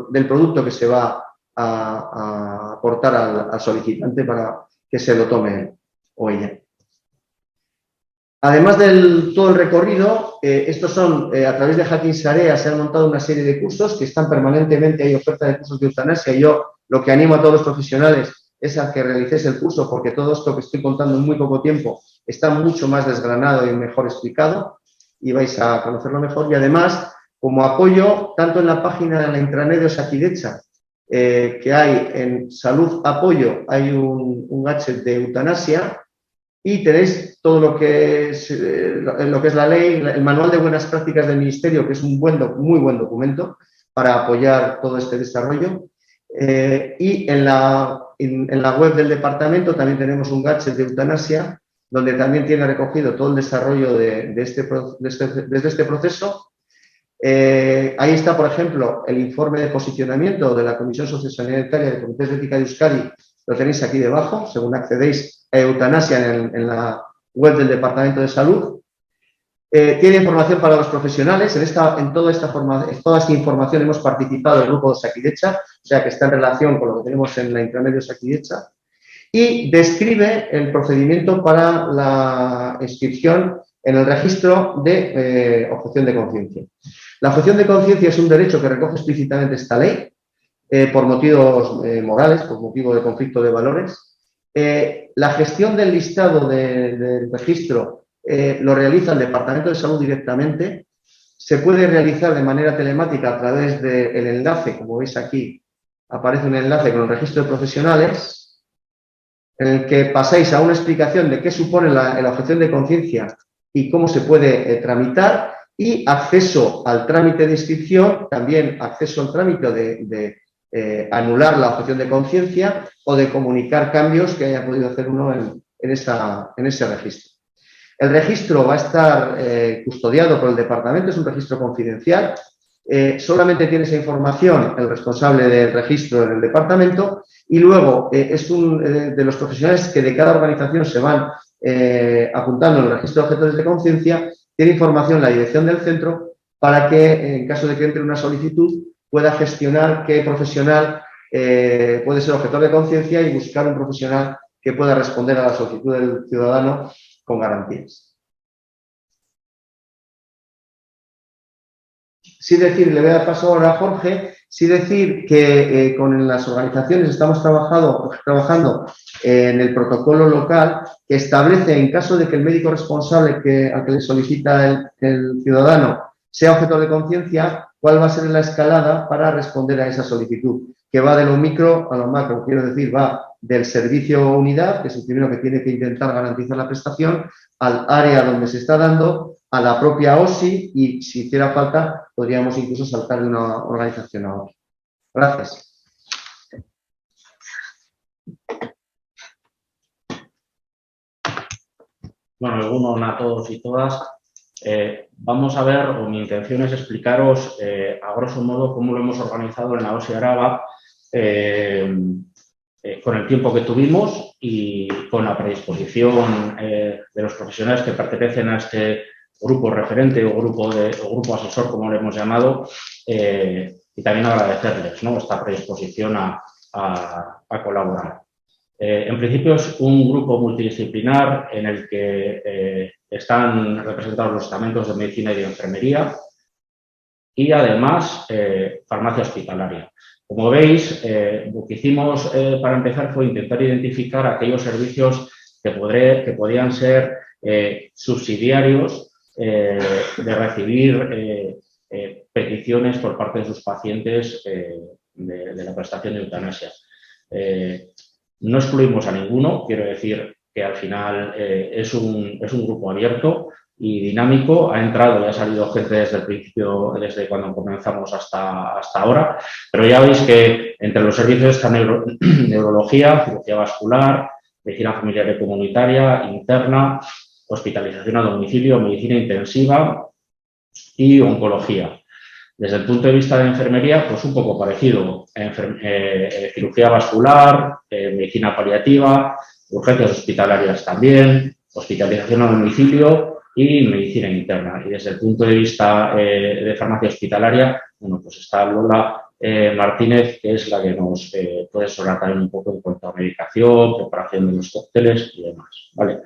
del producto que se va a aportar al solicitante para que se lo tome él o ella. Además de todo el recorrido, estos son, a través de Jakin Sarea se han montado una serie de cursos que están permanentemente, hay oferta de cursos de eutanasia. Yo lo que animo a todos los profesionales es a que realicéis el curso, porque todo esto que estoy contando en muy poco tiempo está mucho más desgranado y mejor explicado y vais a conocerlo mejor. Y además, como apoyo, tanto en la página de la intranet de Osakidetza, que hay en Salud Apoyo, hay un gadget de eutanasia y tenéis todo lo que es la ley, el manual de buenas prácticas del Ministerio, que es un muy buen documento para apoyar todo este desarrollo. Y en la web del departamento también tenemos un gadget de eutanasia, donde también tiene recogido todo el desarrollo desde este proceso. Ahí está, por ejemplo, el informe de posicionamiento de la Comisión Sociosanitaria de Comités de Ética de Euskadi, lo tenéis aquí debajo, según accedéis a eutanasia en la web del Departamento de Salud. Tiene información para los profesionales. En toda esta información hemos participado el grupo de Osakidetza, o sea que está en relación con lo que tenemos en la intranet de Osakidetza, y describe el procedimiento para la inscripción en el registro de objeción de conciencia. La objeción de conciencia es un derecho que recoge explícitamente esta ley por motivos morales, por motivo de conflicto de valores. La gestión del listado del registro lo realiza el Departamento de Salud directamente. Se puede realizar de manera telemática a través del enlace, como veis aquí, aparece un enlace con el registro de profesionales, en el que pasáis a una explicación de qué supone la objeción de conciencia y cómo se puede tramitar, y acceso al trámite de inscripción, también acceso al trámite de anular la objeción de conciencia o de comunicar cambios que haya podido hacer uno en ese registro. El registro va a estar custodiado por el departamento, es un registro confidencial. Solamente tiene esa información el responsable del registro en el departamento, y luego es de los profesionales que de cada organización se van apuntando en el registro de objetores de conciencia. Tiene información la dirección del centro para que, en caso de que entre una solicitud, pueda gestionar qué profesional puede ser objetor de conciencia y buscar un profesional que pueda responder a la solicitud del ciudadano con garantías. Sí decir, le voy a dar paso ahora a Jorge, sí decir que con las organizaciones estamos trabajando en el protocolo local que establece, en caso de que el médico responsable al que le solicita el ciudadano sea objetor de conciencia, cuál va a ser la escalada para responder a esa solicitud, que va de lo micro a lo macro. Quiero decir, va del servicio unidad, que es el primero que tiene que intentar garantizar la prestación, al área donde se está dando, a la propia OSI, y si hiciera falta podríamos incluso saltar de una organización a otra. Gracias. Bueno, a todos y todas. Vamos a ver, o mi intención es explicaros a grosso modo cómo lo hemos organizado en la OSI Araba con el tiempo que tuvimos y con la predisposición de los profesionales que pertenecen a este grupo referente o grupo asesor, como lo hemos llamado, y también agradecerles, ¿no?, esta predisposición a colaborar. En principio es un grupo multidisciplinar en el que están representados los estamentos de medicina y de enfermería y además farmacia hospitalaria. Como veis, lo que hicimos para empezar fue intentar identificar aquellos servicios que podían ser subsidiarios de recibir peticiones por parte de sus pacientes de la prestación de eutanasia. No excluimos a ninguno, quiero decir que al final es un grupo abierto. y dinámico. Ha entrado y ha salido gente desde el principio, desde cuando comenzamos hasta ahora, pero ya veis que entre los servicios está neurología, cirugía vascular, medicina familiar y comunitaria, interna, hospitalización a domicilio, medicina intensiva y oncología. Desde el punto de vista de enfermería, pues un poco parecido. Cirugía vascular, medicina paliativa, urgencias hospitalarias también, hospitalización a domicilio y medicina interna. Y desde el punto de vista de farmacia hospitalaria, bueno, pues está Lola Martínez, que es la que nos puede asesorar también un poco en cuanto a medicación, preparación de los cócteles y demás, ¿vale?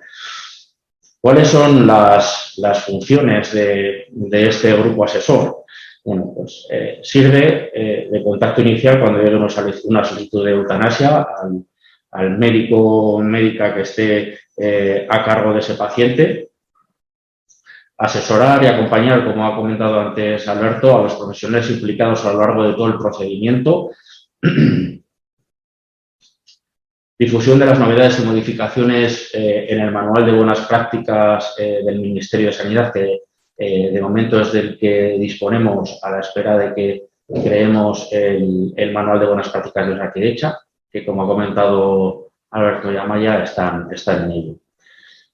¿Cuáles son las funciones de este grupo asesor? Bueno, pues sirve de contacto inicial cuando llegue una solicitud de eutanasia al médico o médica que esté a cargo de ese paciente. Asesorar y acompañar, como ha comentado antes Alberto, a los profesionales implicados a lo largo de todo el procedimiento. Difusión de las novedades y modificaciones en el manual de buenas prácticas del Ministerio de Sanidad, que de momento es del que disponemos a la espera de que creemos el manual de buenas prácticas de Osakidetza, que como ha comentado Alberto y Amaya, están en ello.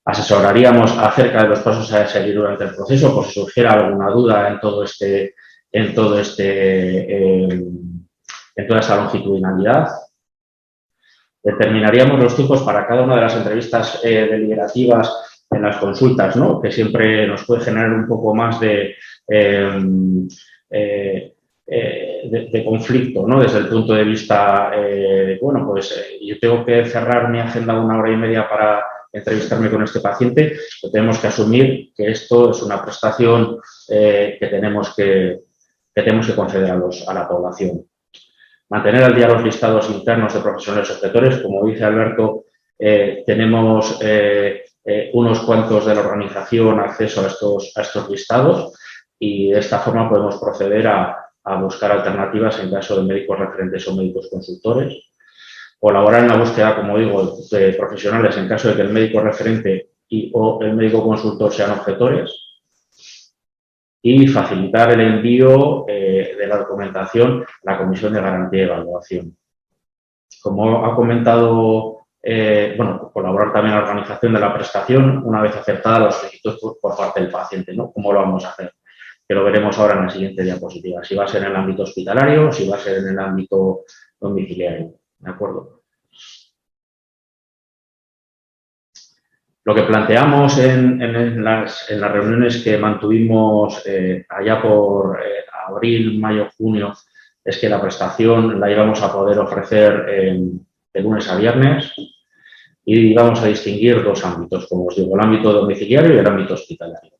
Asesoraríamos acerca de los pasos a seguir durante el proceso, por si surgiera alguna duda en toda esa longitudinalidad. Determinaríamos los tiempos para cada una de las entrevistas deliberativas en las consultas, ¿no? Que siempre nos puede generar un poco más de conflicto, ¿no? Desde el punto de vista, bueno, pues yo tengo que cerrar mi agenda 1 hora y media para entrevistarme con este paciente, pero tenemos que asumir que esto es una prestación que tenemos que conceder a la población. Mantener al día los listados internos de profesionales objetores. Como dice Alberto, tenemos unos cuantos de la organización acceso a estos listados y de esta forma podemos proceder a buscar alternativas en caso de médicos referentes o médicos consultores. Colaborar en la búsqueda, como digo, de profesionales en caso de que el médico referente o el médico consultor sean objetores. Y facilitar el envío de la documentación a la Comisión de Garantía y Evaluación. Como ha comentado, bueno, colaborar también en la organización de la prestación una vez aceptada la solicitud por parte del paciente, ¿no? ¿Cómo lo vamos a hacer? Que lo veremos ahora en la siguiente diapositiva. Si va a ser en el ámbito hospitalario, si va a ser en el ámbito domiciliario. ¿De acuerdo? Lo que planteamos en las reuniones que mantuvimos allá por abril, mayo, junio, es que la prestación la íbamos a poder ofrecer de lunes a viernes y vamos a distinguir 2 ámbitos, como os digo, el ámbito domiciliario y el ámbito hospitalario.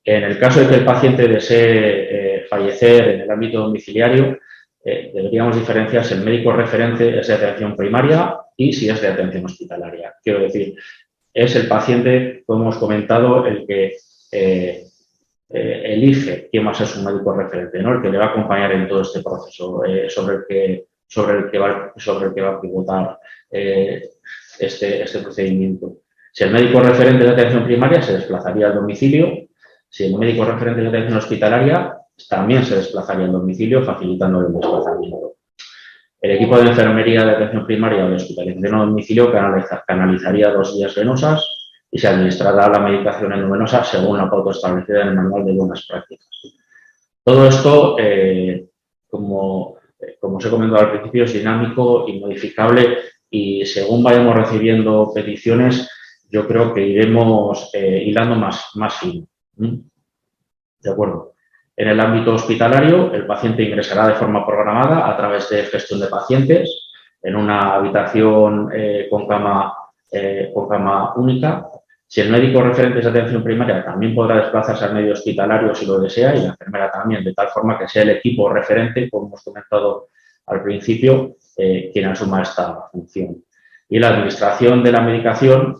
En el caso de que el paciente desee fallecer en el ámbito domiciliario, deberíamos diferenciar si el médico referente es de atención primaria y si es de atención hospitalaria. Quiero decir, es el paciente, como hemos comentado, el que elige quién va a ser su médico referente, ¿no? El que le va a acompañar en todo este proceso, sobre el que va a pivotar este procedimiento. Si el médico referente de atención primaria se desplazaría al domicilio, si el médico referente de atención hospitalaria también se desplazaría al domicilio, facilitando el desplazamiento. El equipo de enfermería de atención primaria o de hospitalización a domicilio canalizaría 2 vías venosas y se administrará la medicación endovenosa según la pauta establecida en el manual de buenas prácticas. Todo esto, como os he comentado al principio, es dinámico y modificable y según vayamos recibiendo peticiones, yo creo que iremos hilando más fino. ¿De acuerdo? En el ámbito hospitalario, el paciente ingresará de forma programada a través de gestión de pacientes en una habitación con cama única. Si el médico referente es de atención primaria, también podrá desplazarse al medio hospitalario si lo desea y la enfermera también, de tal forma que sea el equipo referente, como hemos comentado al principio, quien asuma esta función. Y la administración de la medicación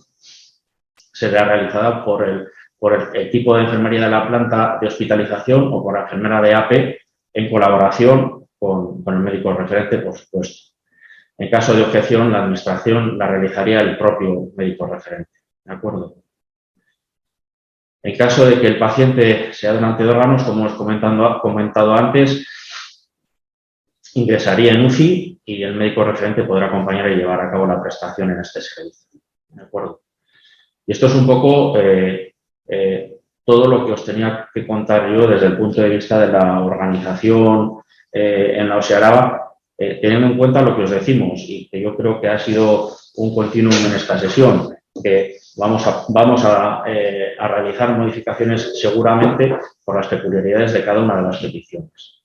será realizada por el equipo de enfermería de la planta de hospitalización o por la enfermera de AP en colaboración con el médico referente, por supuesto. En caso de objeción, la administración la realizaría el propio médico referente. ¿De acuerdo? En caso de que el paciente sea donante de órganos, como hemos comentado antes, ingresaría en UCI y el médico referente podrá acompañar y llevar a cabo la prestación en este servicio. ¿De acuerdo? Y esto es un poco todo lo que os tenía que contar yo desde el punto de vista de la organización en la OSI Araba, teniendo en cuenta lo que os decimos y que yo creo que ha sido un continuum en esta sesión, que vamos a realizar modificaciones seguramente por las peculiaridades de cada una de las peticiones.